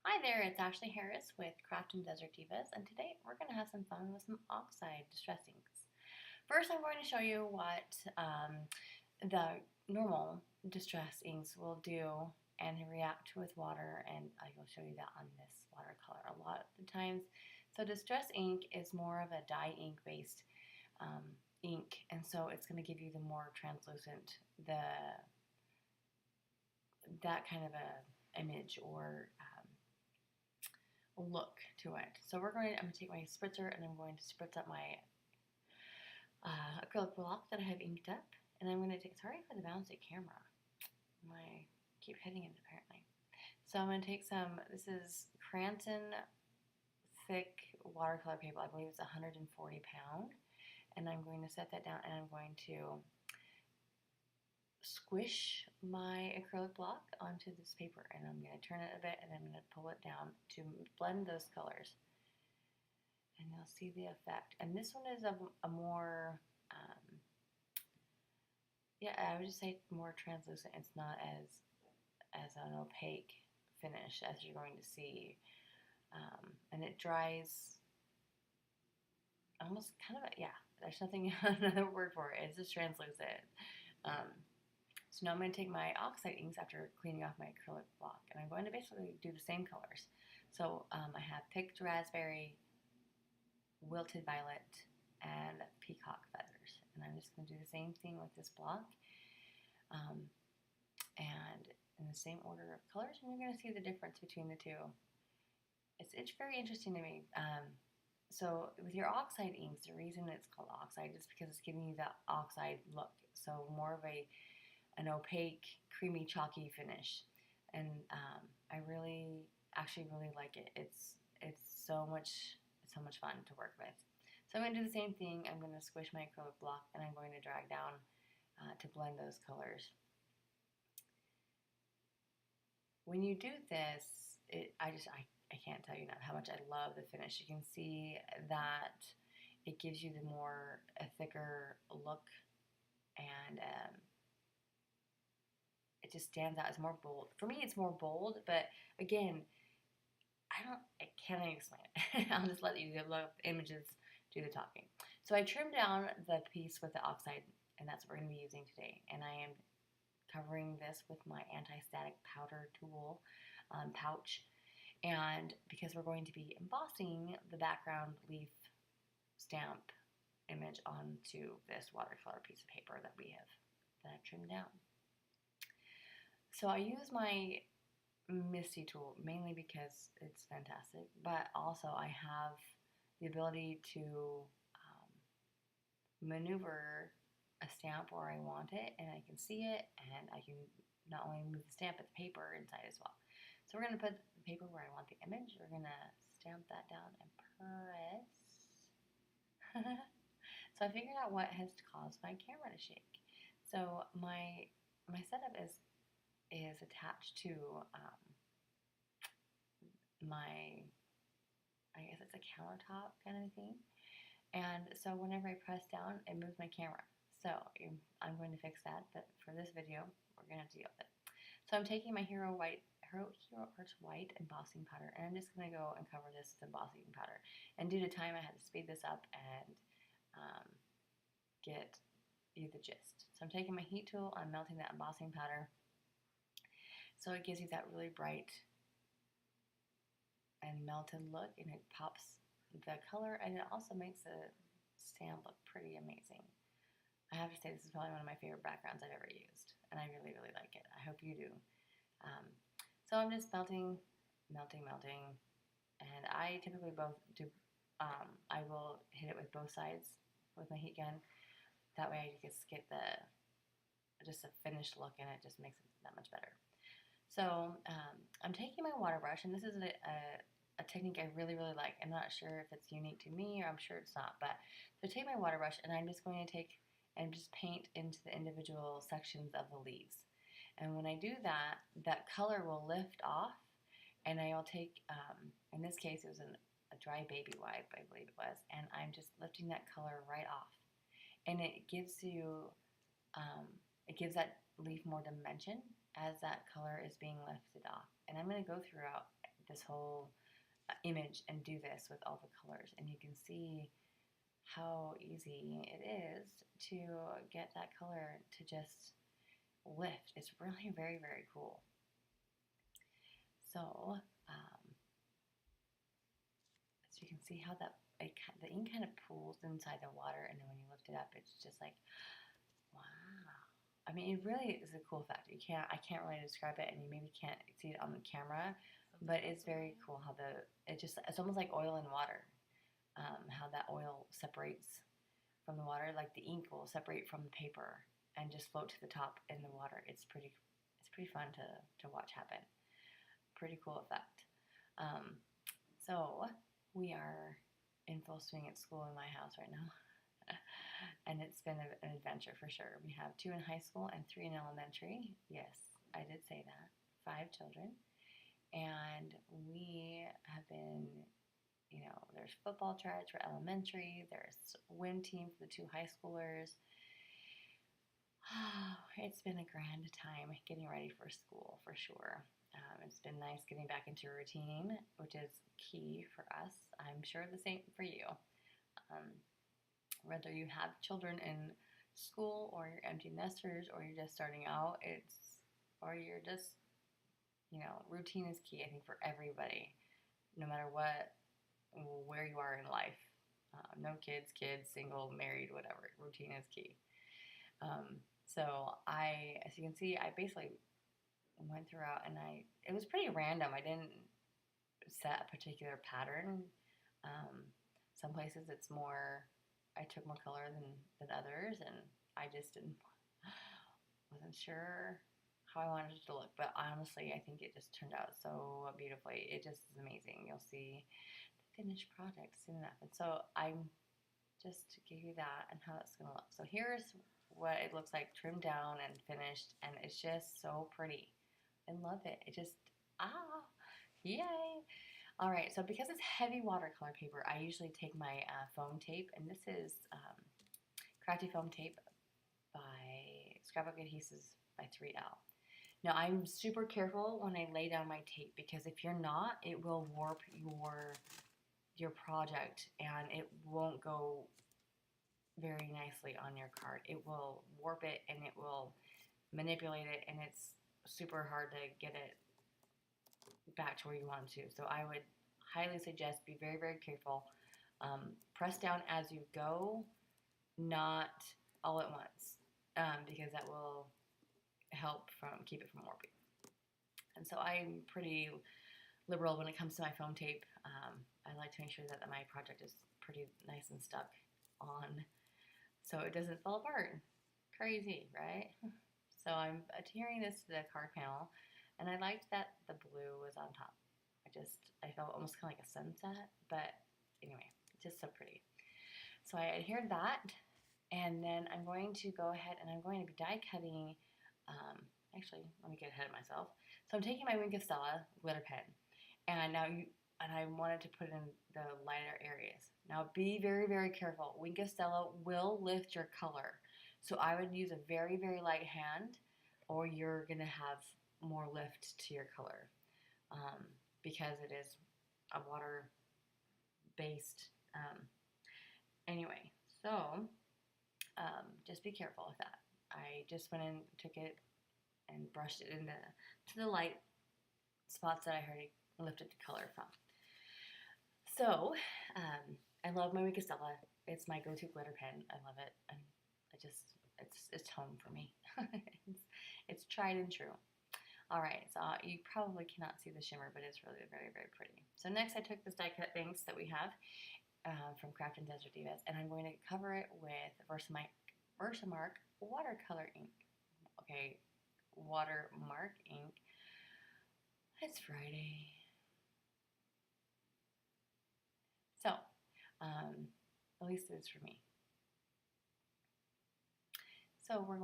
Hi there, it's Ashley Harris with Craft and Desert Divas, and today we're going to have some fun with some Oxide Distress Inks. First, I'm going to show you what the normal Distress Inks will do and react with water, and I will show you that on this watercolor a lot of the times. So Distress ink is more of a dye ink based ink, and so it's going to give you the more translucent, that kind of a image or look to it. So I'm going to take my spritzer and I'm going to spritz up my acrylic block that I have inked up. And I'm going to take, sorry for the bouncy camera. I keep hitting it apparently. So I'm going to take some, this is Cranston thick watercolor paper. I believe it's 140 pound. And I'm going to set that down and I'm going to squish my acrylic block onto this paper, and I'm going to turn it a bit and I'm going to pull it down to blend those colors, and you'll see the effect. And this one is a more yeah, I would just say more translucent. It's not as an opaque finish as you're going to see, and it dries almost kind of yeah, there's nothing another word for it. It's just translucent. So now I'm going to take my oxide inks after cleaning off my acrylic block, and I'm going to basically do the same colors. So I have picked raspberry, wilted violet, and peacock feathers. And I'm just going to do the same thing with this block, and in the same order of colors, and you're going to see the difference between the two. It's very interesting to me. So with your oxide inks, the reason it's called oxide is because it's giving you that oxide look. So more of an opaque, creamy, chalky finish, and I actually really like it. It's so much fun to work with. So I'm going to do the same thing. I'm going to squish my acrylic block and I'm going to drag down to blend those colors. When you do this, I can't tell you enough how much I love the finish. You can see that it gives you a thicker look, and it just stands out as more bold. For me, it's more bold, but again, I can't explain it. I'll just let you look the images do the talking. So I trimmed down the piece with the oxide, and that's what we're going to be using today. And I am covering this with my anti-static powder tool pouch. And because we're going to be embossing the background leaf stamp image onto this watercolor piece of paper that I've trimmed down. So I use my Misty tool mainly because it's fantastic, but also I have the ability to maneuver a stamp where I want it, and I can see it, and I can not only move the stamp but the paper inside as well. So we're going to put the paper where I want the image. We're going to stamp that down and press. So I figured out what has caused my camera to shake. So my setup is attached to my, I guess it's a countertop kind of thing. And so whenever I press down, it moves my camera. So I'm going to fix that, but for this video, we're going to have to deal with it. So I'm taking my Hero Arts White embossing powder, and I'm just going to go and cover this with embossing powder. And due to time, I had to speed this up and get you the gist. So I'm taking my heat tool, I'm melting that embossing powder, so it gives you that really bright and melted look, and it pops the color, and it also makes the stamp look pretty amazing. I have to say, this is probably one of my favorite backgrounds I've ever used, and I really, really like it. I hope you do. So I'm just melting, and I typically I will hit it with both sides with my heat gun. That way I just get just a finished look, and it just makes it that much better. So I'm taking my water brush, and this is a technique I really, really like. I'm not sure if it's unique to me, or I'm sure it's not, but so I take my water brush, and I'm just going to take and just paint into the individual sections of the leaves. And when I do that, that color will lift off, and I'll take, in this case, it was a dry baby wipe, I believe it was, and I'm just lifting that color right off. And it gives that leaf more dimension as that color is being lifted off. And I'm going to go throughout this whole image and do this with all the colors, and you can see how easy it is to get that color to just lift. It's really very, very cool. So as you can see how the ink kind of pools inside the water, and then when you lift it up, it's just like, wow. I mean, it really is a cool effect. I can't really describe it, and you maybe can't see it on the camera, but it's very cool how it's almost like oil and water. How that oil separates from the water, like the ink will separate from the paper and just float to the top in the water. It's pretty fun to watch happen. Pretty cool effect. So we are in full swing at school in my house right now. And it's been an adventure for sure. We have 2 in high school and 3 in elementary. Yes, I did say that. 5 children. And we have been, there's football tryouts for elementary, there's swim team for the 2 high schoolers. It's been a grand time getting ready for school for sure. It's been nice getting back into a routine, which is key for us. I'm sure the same for you. Whether you have children in school or you're empty nesters or you're just starting out, routine is key, I think, for everybody, no matter where you are in life. No kids, single, married, whatever. Routine is key. So as you can see, I basically went throughout, and it was pretty random. I didn't set a particular pattern. Some places I took more color than others, and I just wasn't sure how I wanted it to look. But honestly, I think it just turned out so beautifully. It just is amazing. You'll see the finished product soon enough. And so I'm just to give you that and how it's going to look. So here's what it looks like trimmed down and finished, and it's just so pretty. I love it. It just, yay. All right, so because it's heavy watercolor paper, I usually take my foam tape, and this is Crafty Foam Tape by Scrapbook Adhesives by 3L. Now, I'm super careful when I lay down my tape, because if you're not, it will warp your project, and it won't go very nicely on your card. It will warp it, and it will manipulate it, and it's super hard to get it back to where you want it to. So I would highly suggest be very, very careful. Press down as you go, not all at once, because that will help keep it from warping. And so I'm pretty liberal when it comes to my foam tape. I like to make sure that my project is pretty nice and stuck on, so it doesn't fall apart. Crazy, right? So I'm adhering this to the card panel, and I liked that the blue was on top. I felt almost kind of like a sunset, but anyway, just so pretty. So I adhered that, and then I'm going to go ahead and I'm going to be die cutting. Actually, let me get ahead of myself. So I'm taking my Wink of Stella glitter pen, and I wanted to put it in the lighter areas. Now be very, very careful. Wink of Stella will lift your color. So I would use a very, very light hand, or you're going to have more lift to your color, because it is a water-based. Anyway, so just be careful with that. I just went in, took it, and brushed it to the light spots that I already lifted the color from. So I love my Wink of Stella. It's my go-to glitter pen. I love it, and it's home for me. it's tried and true. All right, so you probably cannot see the shimmer, but it's really very, very pretty. So next I took this die cut inks that we have from Craft and Desert Divas, and I'm going to cover it with Versamark watercolor ink. Okay, watermark ink. It's Friday. So, at least it is for me. So we're going